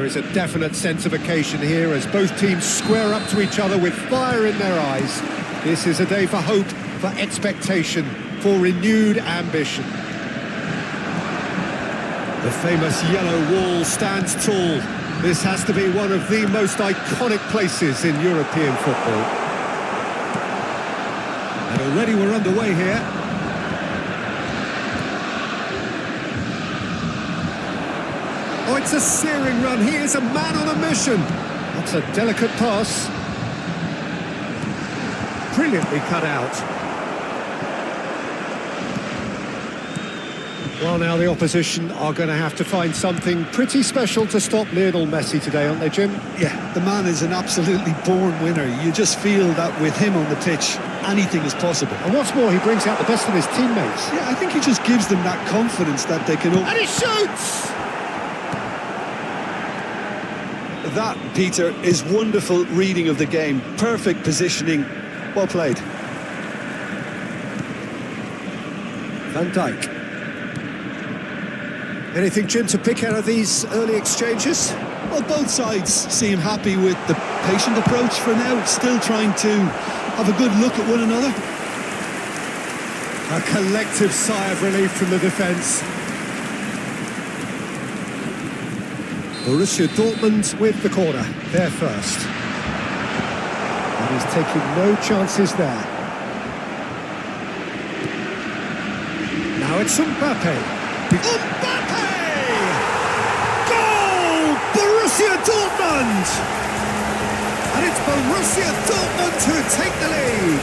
There is a definite sense of occasion here as both teams square up to each other with fire in their eyes. This is a day for hope, for expectation, for renewed ambition. The famous yellow wall stands tall. This has to be one of the most iconic places in European football. And already we're underway here. Oh, it's a searing run. He is a man on a mission. That's a delicate pass. Brilliantly cut out. Well, now the opposition are going to have to find something pretty special to stop Lionel Messi today, aren't they, Jim? Yeah, the man is an absolutely born winner. You just feel that with him on the pitch, anything is possible. And what's more, he brings out the best of his teammates. Yeah, I think he just gives them that confidence that they can... And he shoots! That, Peter, is wonderful reading of the game. Perfect positioning. Well played. Van Dijk. Anything, Jim, to pick out of these early exchanges? Well, both sides seem happy with the patient approach for now, still trying to have a good look at one another. A collective sigh of relief from the defence. Borussia Dortmund with the corner, there first. And he's taking no chances there. Now it's Mbappe. Mbappe! Goal! Borussia Dortmund! And it's Borussia Dortmund who take the lead.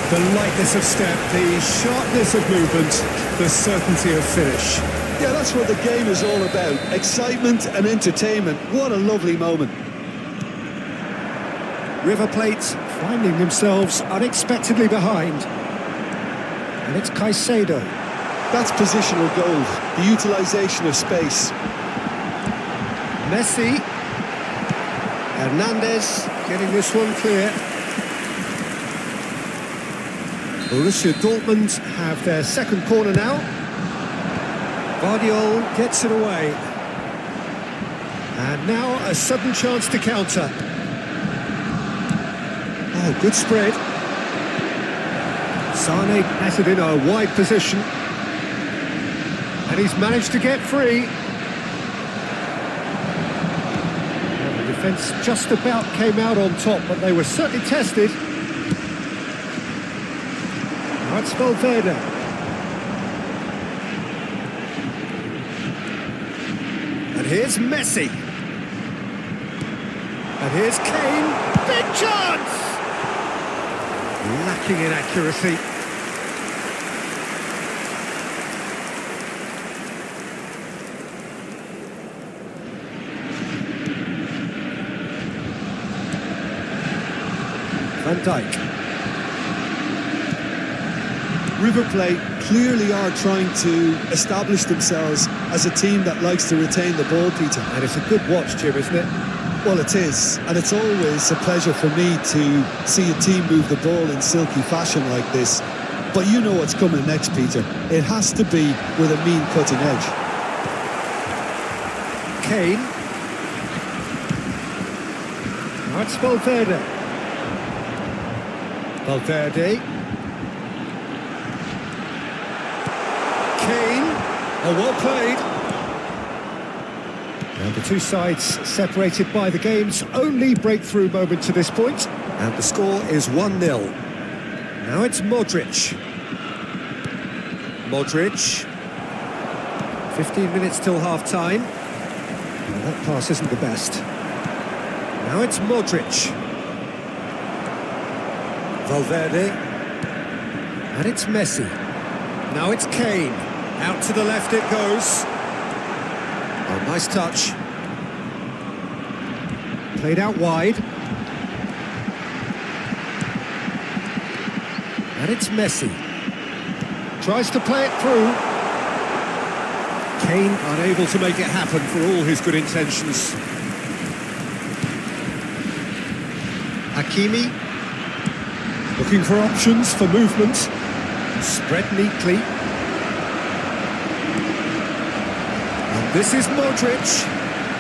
The lightness of step, the sharpness of movement, the certainty of finish. Yeah, that's what the game is all about. Excitement and entertainment. What a lovely moment. River Plate finding themselves unexpectedly behind. And it's Caicedo. That's positional goal, the utilisation of space. Messi. Hernandez getting this one clear. Borussia Dortmund have their second corner now. Guardiola gets it away. And now a sudden chance to counter. Oh, good spread. Sane has it in a wide position. And he's managed to get free. And the defence just about came out on top, but they were certainly tested. Now it's Valverde. And here's Messi. And here's Kane. Big chance! Lacking in accuracy. Van Dijk. River Plate clearly are trying to establish themselves as a team that likes to retain the ball, Peter. And it's a good watch, Jim, isn't it? Well, it is. And it's always a pleasure for me to see a team move the ball in silky fashion like this. But you know what's coming next, Peter. It has to be with a mean cutting edge. Kane. Now it's Valverde. Valverde. Kane. Oh, well played. And the two sides separated by the game's only breakthrough moment to this point. And the score is 1-0. Now it's Modric. Modric. 15 minutes till half-time. And that pass isn't the best. Now it's Modric. Valverde. And it's Messi. Now it's Kane. Out to the left it goes. Oh, nice touch. Played out wide. And it's Messi. Tries to play it through. Kane unable to make it happen for all his good intentions. Hakimi. Looking for options for movement. Spread neatly. And this is Modric.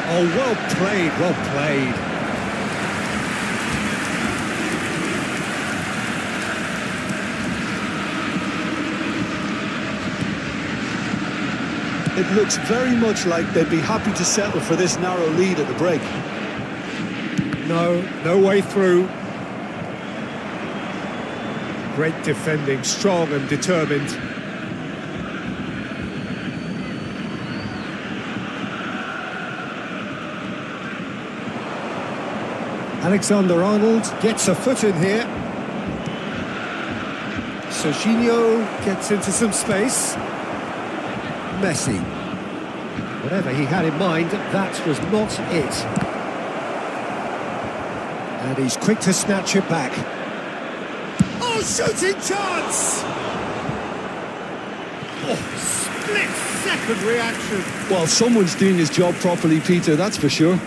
Oh, well played, well played. It looks very much like they'd be happy to settle for this narrow lead at the break. No way through. Great defending, strong and determined. Alexander-Arnold gets a foot in here. Serginho gets into some space. Messi. Whatever he had in mind, that was not it. And he's quick to snatch it back. Oh, shooting chance! Oh, split-second reaction. Well, someone's doing his job properly, Peter, that's for sure.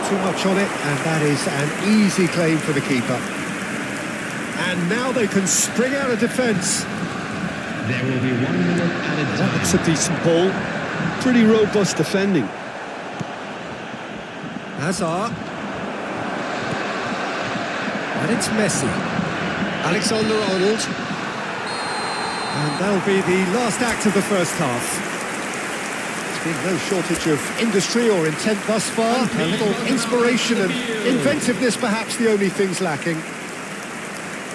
Too much on it, and that is an easy claim for the keeper. And now they can spring out of defence. There will be 1 minute added time. That's a decent ball. Pretty robust defending. Hazard. And it's Messi. Alexander-Arnold. And that'll be the last act of the first half. There's been no shortage of industry or intent thus far. A little inspiration and inventiveness, perhaps the only things lacking.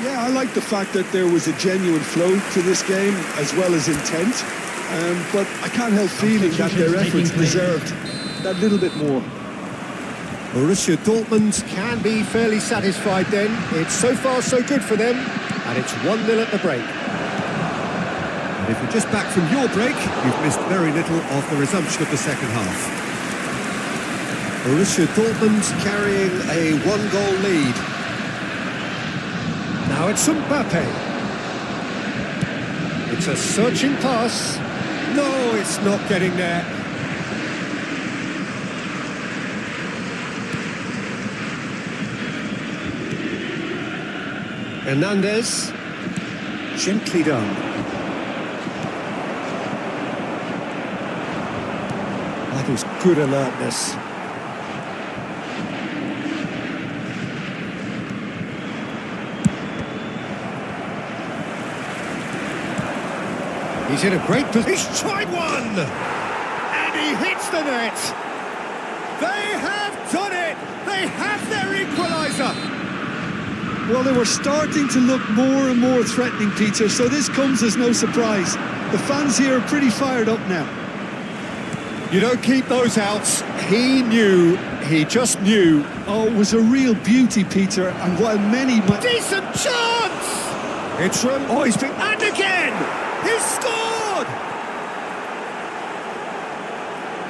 Yeah, I like the fact that there was a genuine flow to this game as well as intent. But I can't help feeling that their efforts deserved that little bit more. Borussia Dortmund can be fairly satisfied then. It's so far so good for them. And it's 1-0 at the break. And if you're just back from your break, you've missed very little of the resumption of the second half. Borussia Dortmund carrying a 1-goal lead. Now it's Mbappe. It's a searching pass. No, it's not getting there. Hernandez. Gently done. That is good alertness. He's in a great position. He's tried one! And he hits the net! They have done it! They have their equaliser! Well, they were starting to look more and more threatening, Peter, so this comes as no surprise. The fans here are pretty fired up now. You don't keep those outs. He knew. He just knew. Oh, it was a real beauty, Peter, and while many might... Decent chance! It's from... Oh, he's been... And again! He's scored!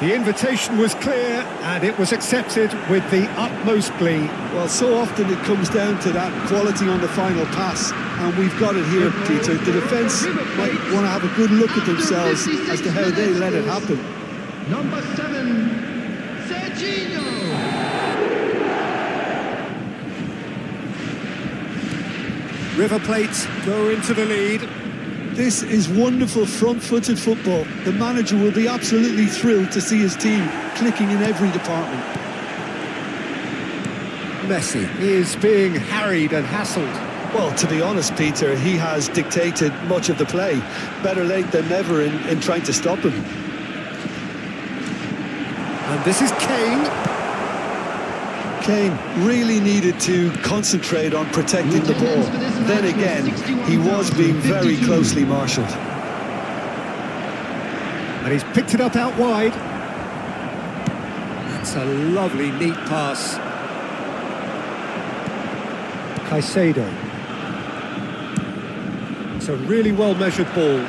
The invitation was clear, and it was accepted with the utmost glee. Well, so often it comes down to that quality on the final pass, and we've got it here, Peter. The defence might want to have a good look at themselves as to how they let it happen. Number 7, Serginho. River Plate go into the lead. This is wonderful front-footed football. The manager will be absolutely thrilled to see his team clicking in every department. Messi is being harried and hassled. Well, to be honest, Peter, he has dictated much of the play. Better late than never in trying to stop him. And this is Kane. Kane really needed to concentrate on protecting the ball. Then again, he was being very closely marshalled. And he's picked it up out wide. That's a lovely, neat pass. Caicedo. It's a really well-measured ball.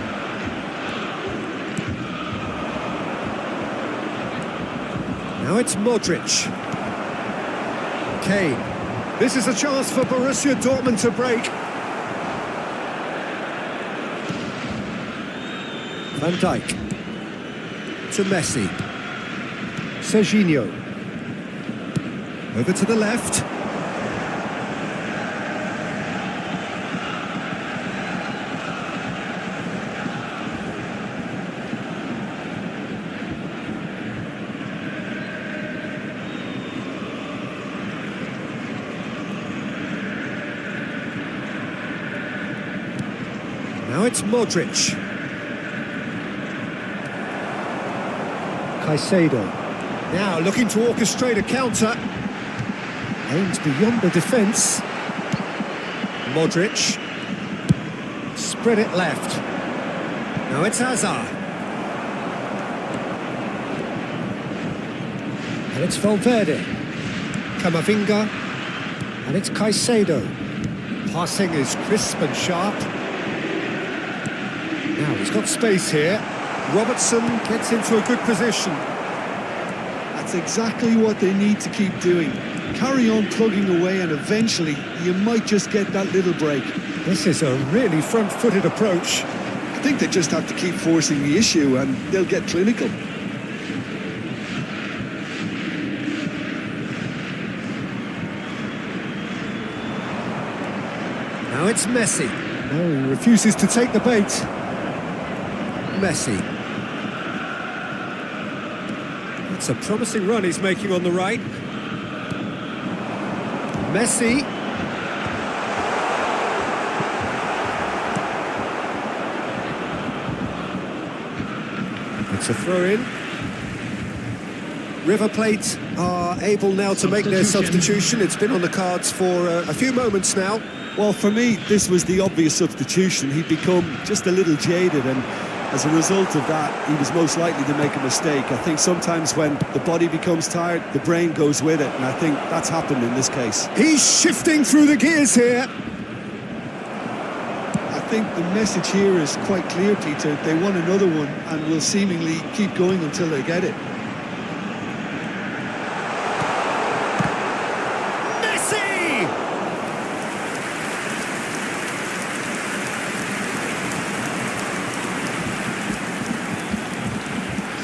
Now it's Modric. Kane. This is a chance for Borussia Dortmund to break. Van Dijk. To Messi. Serginho. Over to the left. it's Modric. Caicedo. Now looking to orchestrate a counter. Aims beyond the defence. Modric. Spread it left. Now it's Hazard. And it's Valverde. Camavinga. And it's Caicedo. Passing is crisp and sharp. Now he's got space here. Robertson gets into a good position. That's exactly what they need to keep doing. Carry on plugging away and eventually you might just get that little break. This is a really front-footed approach. I think they just have to keep forcing the issue and they'll get clinical. Now it's Messi. No, he refuses to take the bait. Messi. That's a promising run he's making on the right. Messi. It's a throw-in. River Plate are able now to make their substitution. It's been on the cards for a few moments now. Well, for me, this was the obvious substitution. He'd become just a little jaded, and as a result of that, he was most likely to make a mistake. I think sometimes when the body becomes tired, the brain goes with it, and I think that's happened in this case. He's shifting through the gears here. I think the message here is quite clear, Peter. They want another one and will seemingly keep going until they get it.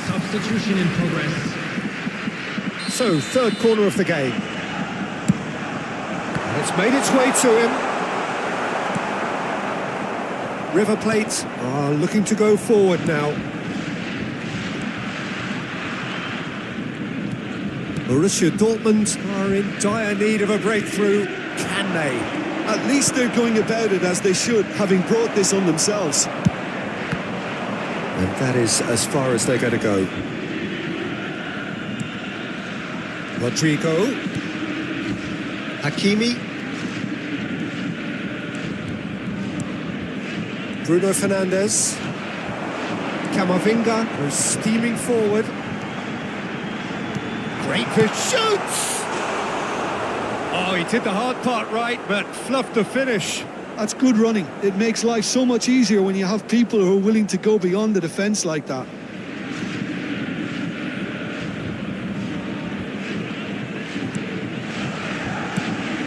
Substitution in progress. So, third corner of the game. It's made its way to him. River Plate are looking to go forward now. Borussia Dortmund are in dire need of a breakthrough. Can they? At least they're going about it as they should, having brought this on themselves. And that is as far as they're going to go. Rodrigo. Hakimi. Bruno Fernandes. Camavinga goes steaming forward. Great pitch, shoots! Oh, he did the hard part right, but fluffed the finish. That's good running. It makes life so much easier when you have people who are willing to go beyond the defence like that.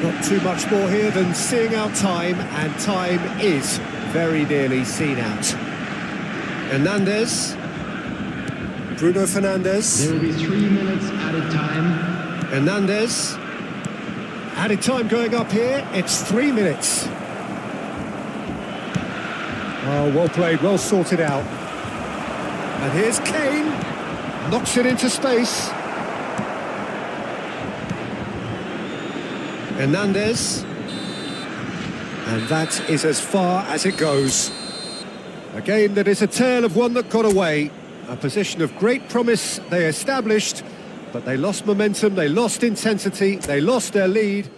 Not too much more here than seeing out time, and time is very nearly seen out. Hernandez. Bruno Fernandes. There will be 3 minutes added time. Hernandez. Added time going up here. It's 3 minutes. Oh, well played, well sorted out. And here's Kane. Knocks it into space. Hernandez. And that is as far as it goes. A game that is a tale of one that got away. A position of great promise they established, but they lost momentum, they lost intensity, they lost their lead.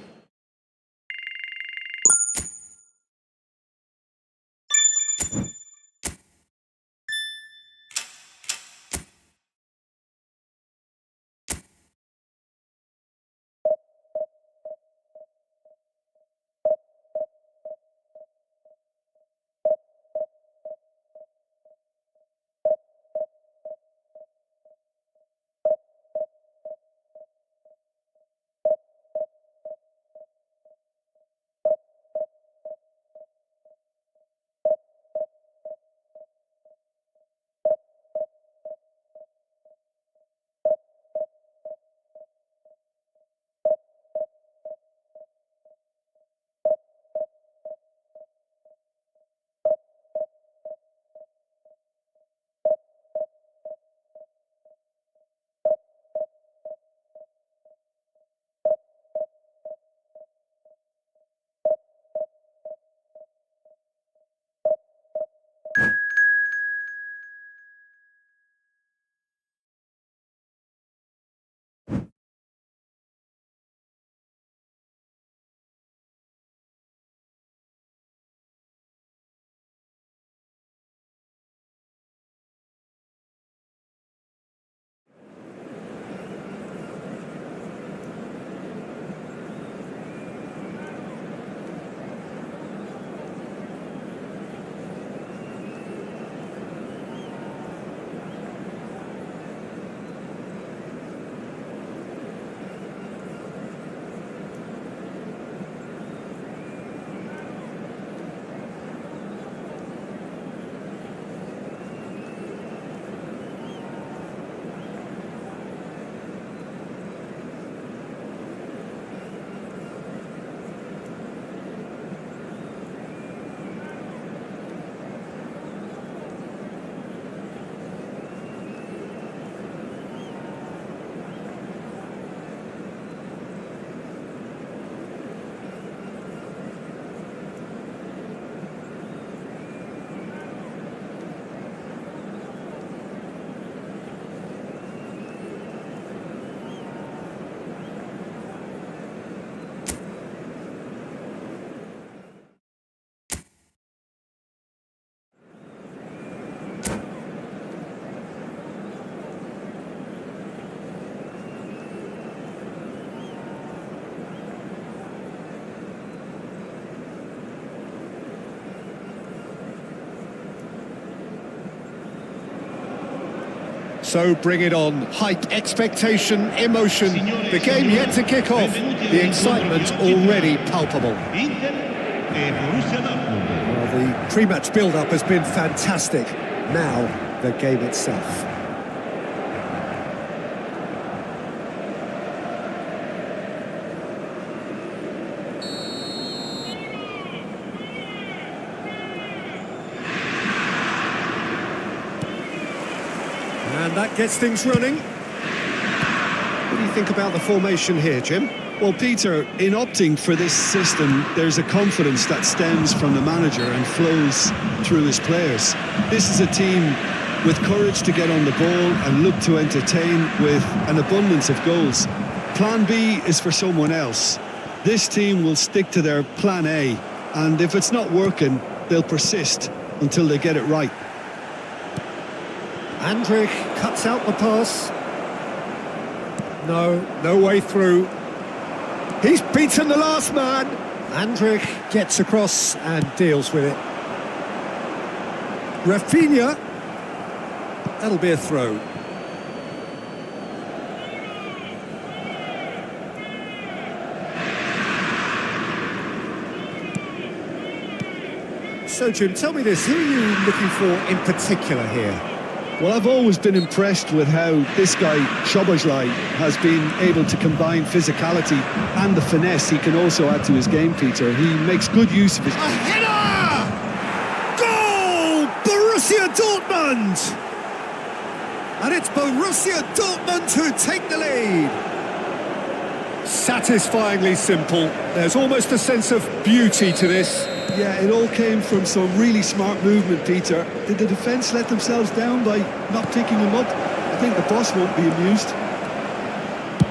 So bring it on. Hype, expectation, emotion. The game yet to kick off. The excitement already palpable. Well, the pre-match build-up has been fantastic. Now, the game itself. And that gets things running. What do you think about the formation here, Jim? Well, Peter, in opting for this system, there's a confidence that stems from the manager and flows through his players. This is a team with courage to get on the ball and look to entertain with an abundance of goals. Plan B is for someone else. This team will stick to their plan A, and if it's not working, they'll persist until they get it right. Andrich cuts out the pass. No way through. He's beaten the last man. Andrich gets across and deals with it. Rafinha. That'll be a throw. So, Jim, tell me this. Who are you looking for in particular here? Well, I've always been impressed with how this guy, Szoboszlai, has been able to combine physicality and the finesse he can also add to his game, Peter. He makes good use of his... A header! Goal! Borussia Dortmund! And it's Borussia Dortmund who take the lead. Satisfyingly simple. There's almost a sense of beauty to this. Yeah, it all came from some really smart movement, Peter. Did the defence let themselves down by not picking him up? I think the boss won't be amused.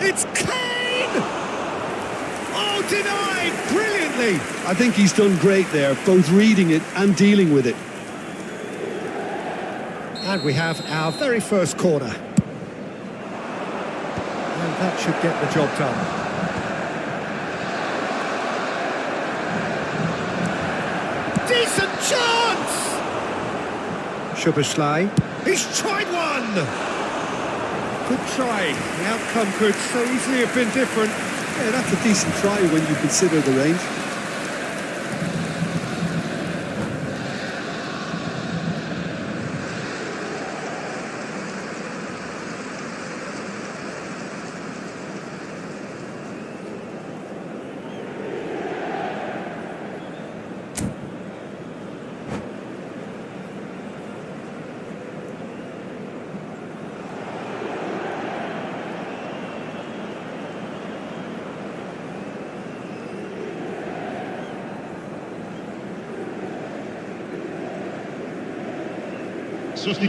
It's Kane! Oh, denied brilliantly! I think he's done great there, both reading it and dealing with it. And we have our very first corner. And that should get the job done. Decent chance! Szoboszlai. He's tried one! Good try. The outcome could so easily have been different. Yeah, that's a decent try when you consider the range.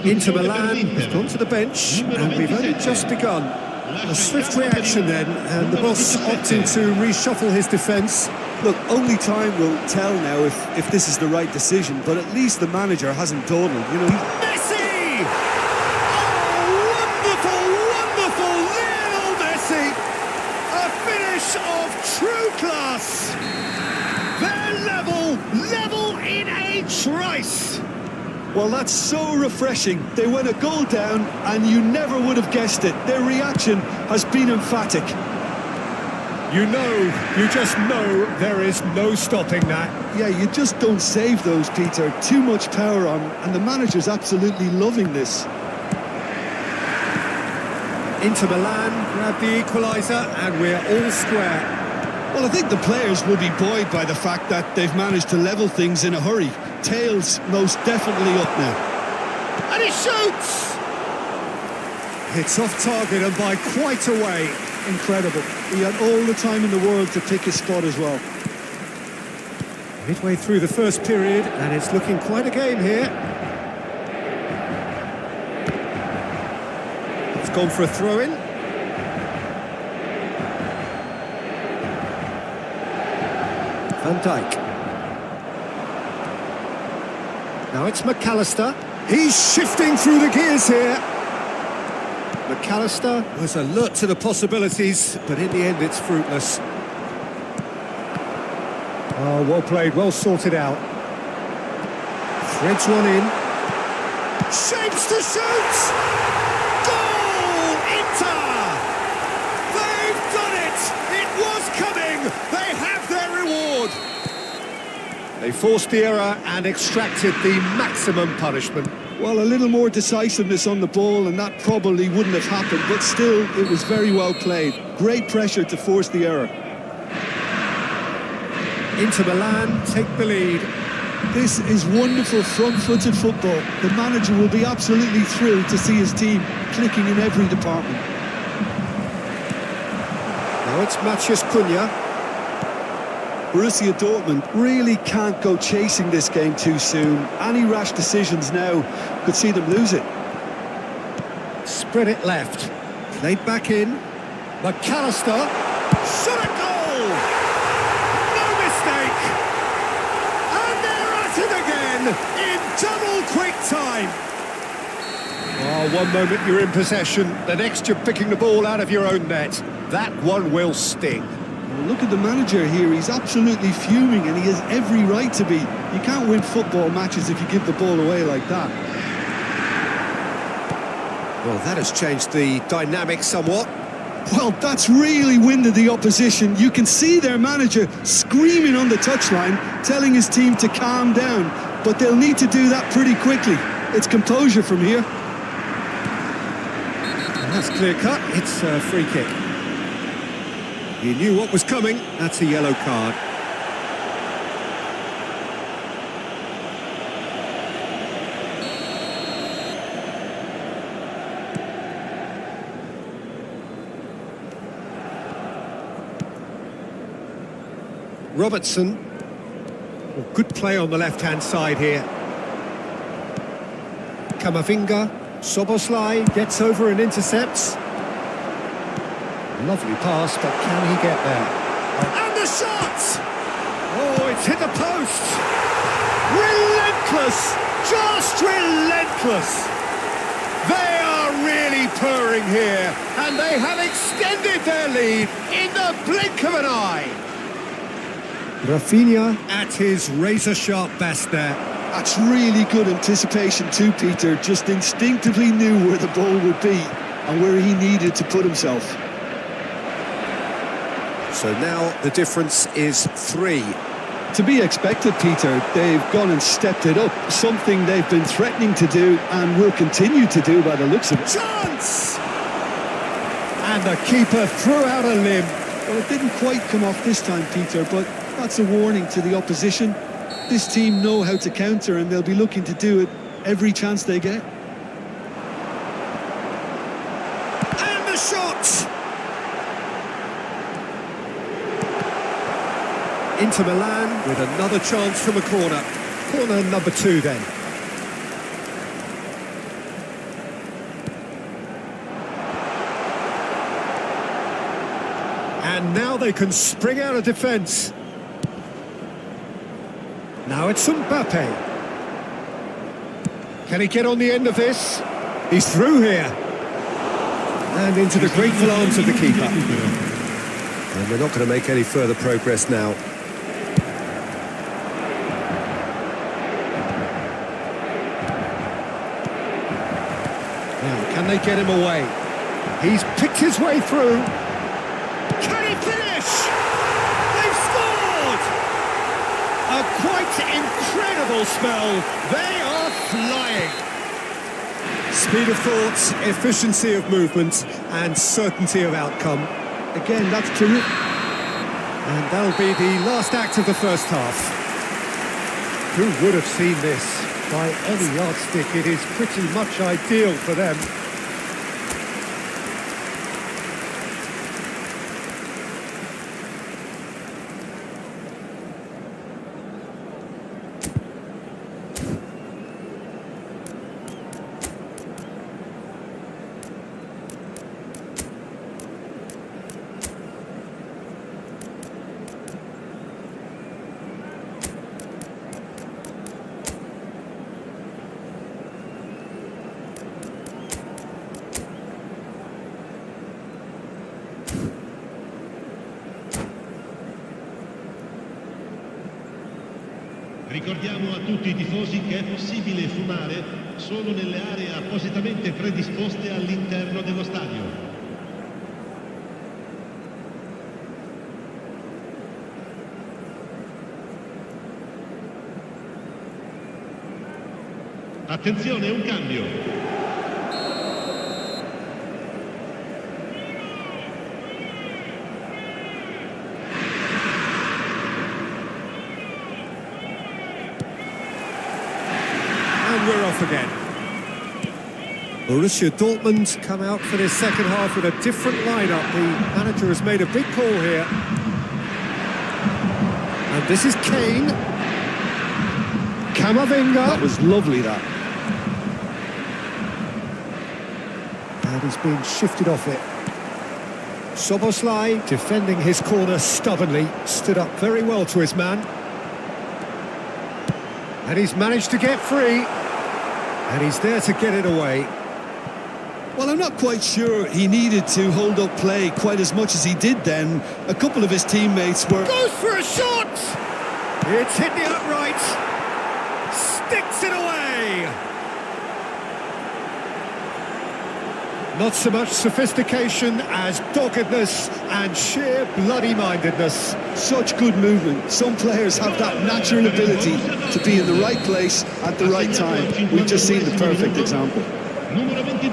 Inter Milan has gone to the bench, and we've only just begun. A swift reaction then, and the boss opting to reshuffle his defence. Look, only time will tell now if this is the right decision, but at least the manager hasn't dawdled. You know, Messi! Oh, wonderful, wonderful Lionel Messi! A finish of true class! They're level in a trice! well, that's so refreshing. They went a goal down, and you never would have guessed it. Their reaction has been emphatic. You just know there is no stopping that. Yeah, you just don't save those, Peter. Too much power on, and the manager's absolutely loving this. Inter Milan grab the equaliser, and we're all square. Well, I think the players will be buoyed by the fact that they've managed to level things in a hurry. Tails most definitely up now. And he shoots! It's off target and by quite a way. Incredible. He had all the time in the world to pick his spot as well. Midway through the first period, and it's looking quite a game here. It's gone for a throw-in. Van Dijk. Now it's McAllister. He's shifting through the gears here. McAllister was alert to the possibilities, but in the end it's fruitless. Oh, well played, well sorted out. Threads one in. Shapes to shoot! Goal! forced the error and extracted the maximum punishment. Well, a little more decisiveness on the ball and that probably wouldn't have happened, but still, it was very well played. Great pressure to force the error. Inter Milan take the lead. This is wonderful front-footed football. The manager will be absolutely thrilled to see his team clicking in every department. Now it's Matheus Cunha. Borussia Dortmund really can't go chasing this game too soon. Any rash decisions now could see them lose it. Spread it left. Played back in. McAllister. Shot a goal! No mistake! And they're at it again in double quick time. Oh, one moment you're in possession, the next you're picking the ball out of your own net. That one will sting. Well, look at the manager here, he's absolutely fuming and he has every right to be. You can't win football matches if you give the ball away like that. Well, that has changed the dynamic somewhat. Well, that's really winded the opposition. You can see their manager screaming on the touchline, telling his team to calm down, but they'll need to do that pretty quickly. It's composure from here. And that's clear cut, it's a free kick. He knew what was coming, that's a yellow card. Robertson. Well, good play on the left-hand side here. Camavinga. Soboslai gets over and intercepts. Lovely pass, but can he get there? And the shot! Oh, it's hit the post! Relentless! Just relentless! They are really purring here, and they have extended their lead in the blink of an eye. Rafinha at his razor-sharp best there. That's really good anticipation too, Peter. Just instinctively knew where the ball would be and where he needed to put himself. So now the difference is 3. To be expected, Peter. They've gone and stepped it up, something they've been threatening to do and will continue to do by the looks of it. Chance! And the keeper threw out a limb. Well, it didn't quite come off this time, Peter, but that's a warning to the opposition. This team know how to counter and they'll be looking to do it every chance they get. And the shot! Inter Milan with another chance from a corner. Corner number 2 then. And now they can spring out of defence. Now it's Mbappe. Can he get on the end of this? He's through here. And into the grateful arms of the keeper. And we're not going to make any further progress now. Now, can they get him away? He's picked his way through. Can he finish? They've scored! A quite incredible spell. They are flying. Speed of thoughts, efficiency of movement, and certainty of outcome. Again, that's terrific. And that'll be the last act of the first half. Who would have seen this? By any yardstick, it is pretty much ideal for them. Ricordiamo a tutti i tifosi che è possibile fumare solo nelle aree appositamente predisposte all'interno dello stadio. Attenzione, un cambio. And we're off again. Borussia Dortmund come out for this second half with a different lineup. The manager has made a big call here. And this is Kane. Camavinga. That was lovely, that. And he's been shifted off it. Szoboszlai defending his corner stubbornly. Stood up very well to his man. And he's managed to get free. And he's there to get it away. Well, I'm not quite sure he needed to hold up play quite as much as he did then. A couple of his teammates were... Goes for a shot! It's hit the upright. Sticks it away. Not so much sophistication as doggedness and sheer bloody-mindedness. Such good movement. Some players have that natural ability to be in the right place at the right time. We've just seen the perfect example. Numero 22.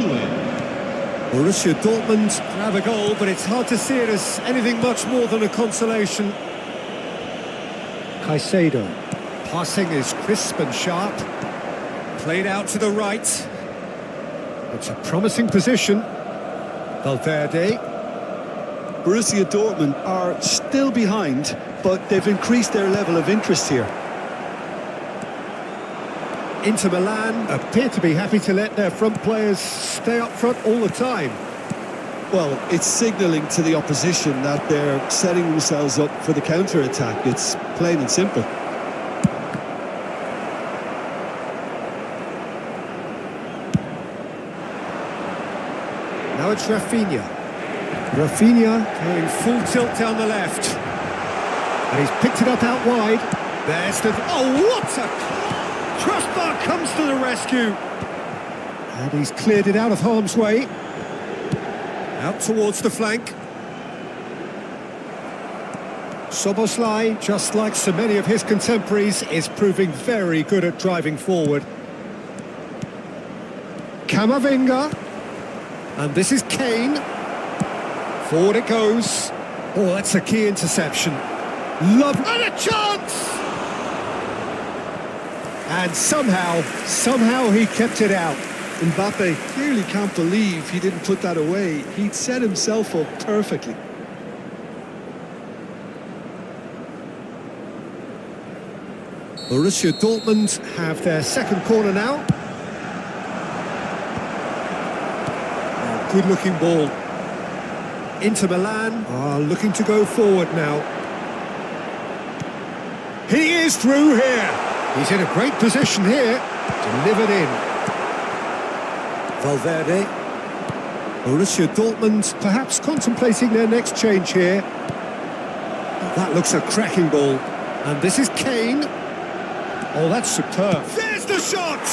Borussia Dortmund grab a goal, but it's hard to see it as anything much more than a consolation. Caicedo. Passing is crisp and sharp. Played out to the right. It's a promising position. Valverde. Borussia Dortmund are still behind, but they've increased their level of interest here. Inter Milan appear to be happy to let their front players stay up front all the time. Well, it's signalling to the opposition that they're setting themselves up for the counter-attack. It's plain and simple. Now it's Rafinha. Rafinha going full tilt down the left. And he's picked it up out wide. There's the... Oh, what a... Crossbar comes to the rescue. And he's cleared it out of harm's way. Out towards the flank. Szoboszlai, just like so many of his contemporaries, is proving very good at driving forward. Camavinga. And this is Kane. Forward it goes. Oh, that's a key interception. Love... And a chance! And somehow he kept it out. Mbappe clearly can't believe he didn't put that away. He'd set himself up perfectly. Borussia Dortmund have their second corner now. Oh, good-looking ball. Inter Milan are looking to go forward now. He is through here. He's in a great position here. Delivered in. Valverde. Borussia Dortmund perhaps contemplating their next change here. Oh, that looks a cracking ball. And this is Kane. Oh, that's superb. There's the shot!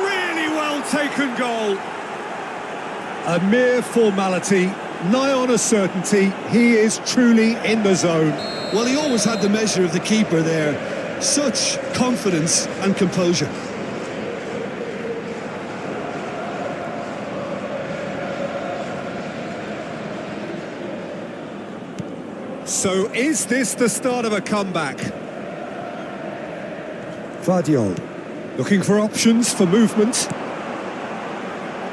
Really well taken goal. A mere formality, nigh on a certainty. He is truly in the zone. Well, he always had the measure of the keeper there. Such confidence and composure. So is this the start of a comeback? Vardiol looking for options for movement.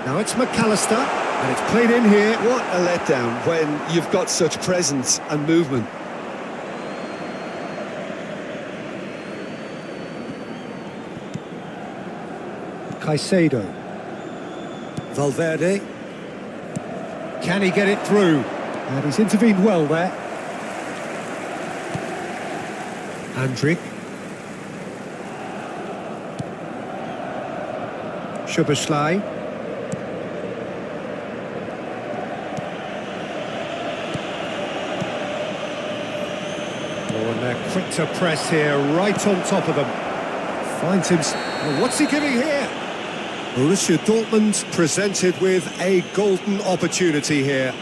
Now it's McAllister, and it's played in here. What a letdown when you've got such presence and movement. Caicedo. Valverde. Can he get it through? And he's intervened well there. Andrić. Szoboszlai. Oh, and they're quick to press here, right on top of them. Finds him... Oh, what's he giving here? Borussia Dortmund presented with a golden opportunity here.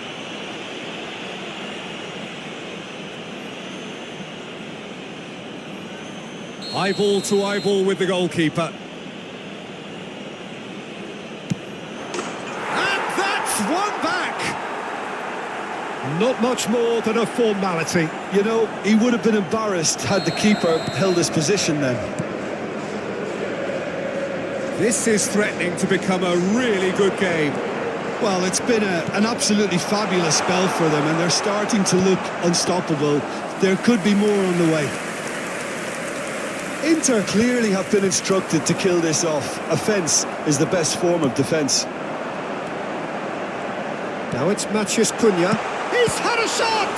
Eyeball to eyeball with the goalkeeper. one back. Not much more than a formality. You know, he would have been embarrassed had the keeper held his position then. This is threatening to become a really good game. Well, it's been an absolutely fabulous spell for them, and they're starting to look unstoppable. There could be more on the way. Inter clearly have been instructed to kill this off. Offence is the best form of defence. Now it's Matheus Cunha. He's had a shot!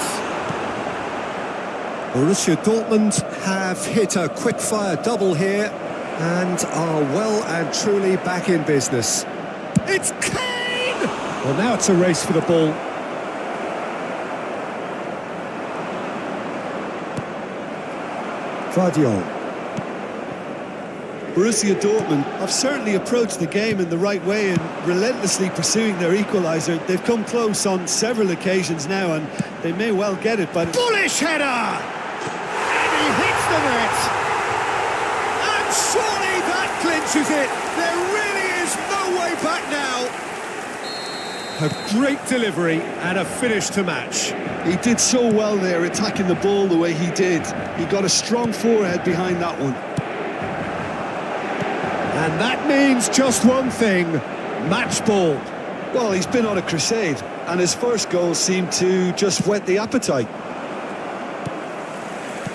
Borussia Dortmund have hit a quick-fire double here and are well and truly back in business. It's Kane! Well, now it's a race for the ball. Guardiola. Borussia Dortmund have certainly approached the game in the right way and relentlessly pursuing their equaliser. They've come close on several occasions now, and they may well get it, but... Bullish header! And he hits the net! And surely that clinches it! There really is no way back now! A great delivery and a finish to match. He did so well there, attacking the ball the way he did. He got a strong forehead behind that one. And that means just one thing, match ball. Well, he's been on a crusade, and his first goal seemed to just whet the appetite.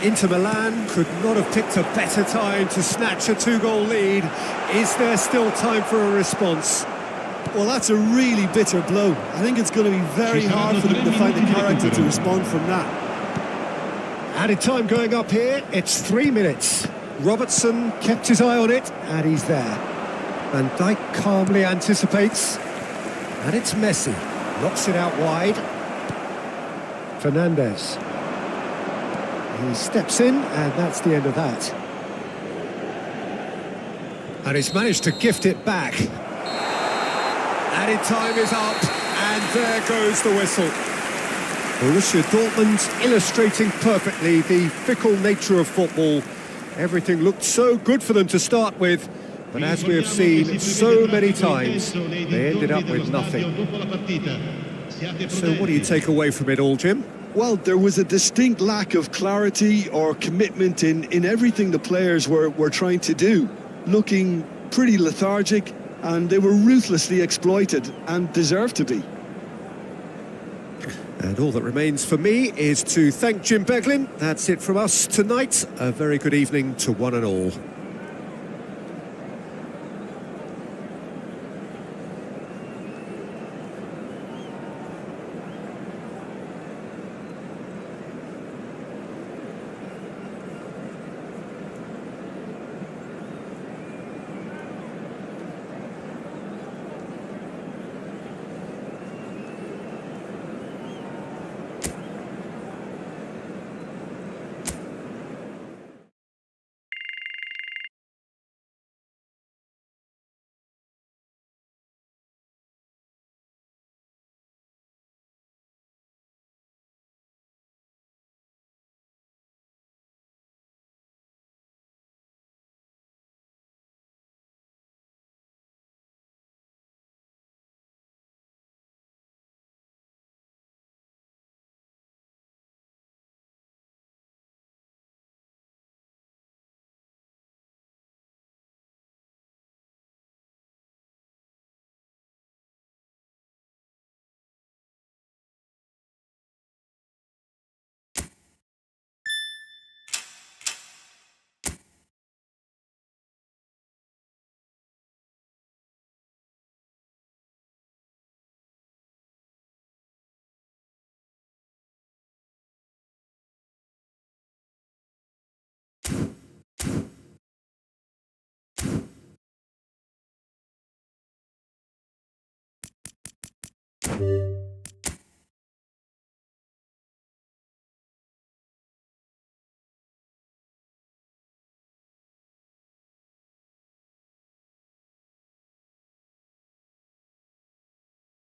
Inter Milan could not have picked a better time to snatch a two-goal lead. Is there still time for a response? Well, that's a really bitter blow. I think it's going to be very hard for them to find the character to respond from that. Added time going up here, it's 3 minutes. Robertson kept his eye on it, and he's there. Van Dijk calmly anticipates, and it's Messi. Knocks it out wide. Fernandes. He steps in, and that's the end of that. And he's managed to gift it back. Added time is up, and there goes the whistle. Borussia Dortmund illustrating perfectly the fickle nature of football. Everything looked so good for them to start with, but as we have seen so many times, they ended up with nothing. So what do you take away from it all, Jim? Well, there was a distinct lack of clarity or commitment in everything the players were trying to do. Looking pretty lethargic, and they were ruthlessly exploited and deserved to be. And all that remains for me is to thank Jim Beglin. That's it from us tonight. A very good evening to one and all.